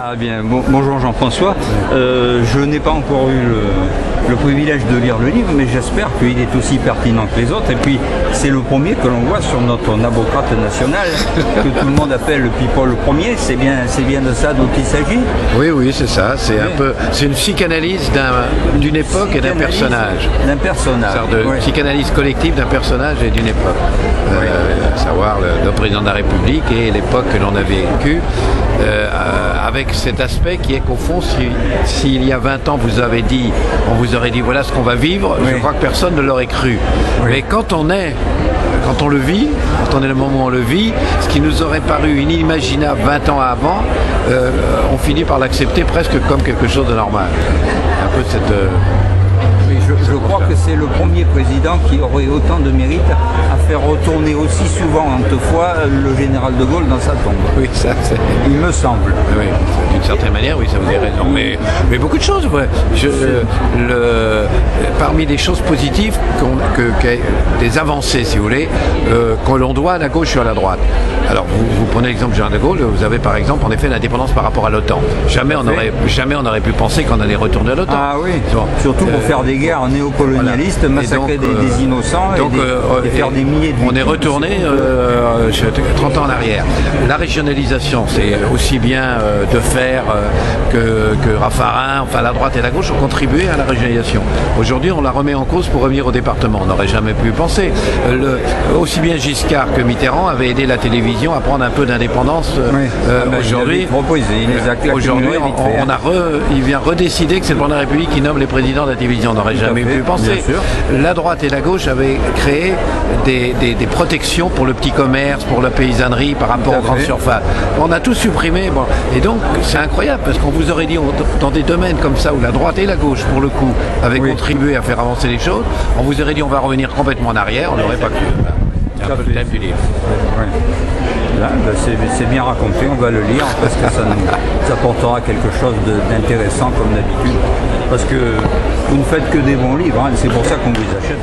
Ah bien, bonjour Jean-François. Je n'ai pas encore eu le privilège de lire le livre, mais j'espère qu'il est aussi pertinent que les autres. Et puis, c'est le premier que l'on voit sur notre nabocrate national, que tout le monde appelle le People Ier. C'est bien de ça dont il s'agit. Oui, c'est ça. C'est une psychanalyse d'une époque et d'un personnage. D'un personnage. Une sorte de psychanalyse collective d'un personnage et d'une époque. Savoir le président de la République et l'époque que l'on a vécue. Avec cet aspect qui est qu'au fond, s'il y a 20 ans on vous aurait dit voilà ce qu'on va vivre, je crois que personne ne l'aurait cru. Mais quand on le vit, quand on est le moment où on le vit, ce qui nous aurait paru inimaginable 20 ans avant, on finit par l'accepter presque comme quelque chose de normal. Un peu cette... Je crois que c'est le premier président qui aurait autant de mérite à faire retourner aussi souvent autrefois le général de Gaulle dans sa tombe. Oui, ça c'est... Il me semble. Oui, d'une certaine manière, oui, ça vous avez raison. Mais beaucoup de choses, ouais. Parmi les choses positives, des avancées, si vous voulez, que l'on doit à la gauche ou à la droite. Alors, vous prenez l'exemple du général de Gaulle, vous avez par exemple, en effet, l'indépendance par rapport à l'OTAN. Jamais on aurait pu penser qu'on allait retourner à l'OTAN. Ah oui, surtout pour faire des guerres néocolonialistes, massacrer des innocents et faire des milliers de victimes. On est retourné 30 ans en arrière. La régionalisation, c'est aussi bien de faire que Raffarin, enfin la droite et la gauche ont contribué à la régionalisation. Aujourd'hui, on la remet en cause pour revenir au département. On n'aurait jamais pu penser. Aussi bien Giscard que Mitterrand avaient aidé la télévision à prendre un peu d'indépendance. Aujourd'hui, il vient redécider que c'est le président de la République qui nomme les présidents de la télévision. On n'aurait jamais pu penser. La droite et la gauche avaient créé des protections pour le petit commerce, pour la paysannerie par rapport aux grandes surfaces. On a tout supprimé. Bon. Et donc c'est incroyable parce qu'on vous aurait dit dans des domaines comme ça où la droite et la gauche pour le coup avaient contribué à faire avancer les choses, on vous aurait dit on va revenir complètement en arrière, on n'aurait pas cru. C'est un peu le thème du livre. C'est bien raconté, on va le lire parce que ça apportera quelque chose d'intéressant comme d'habitude. Parce que vous ne faites que des bons livres, hein, c'est pour ça qu'on vous achète.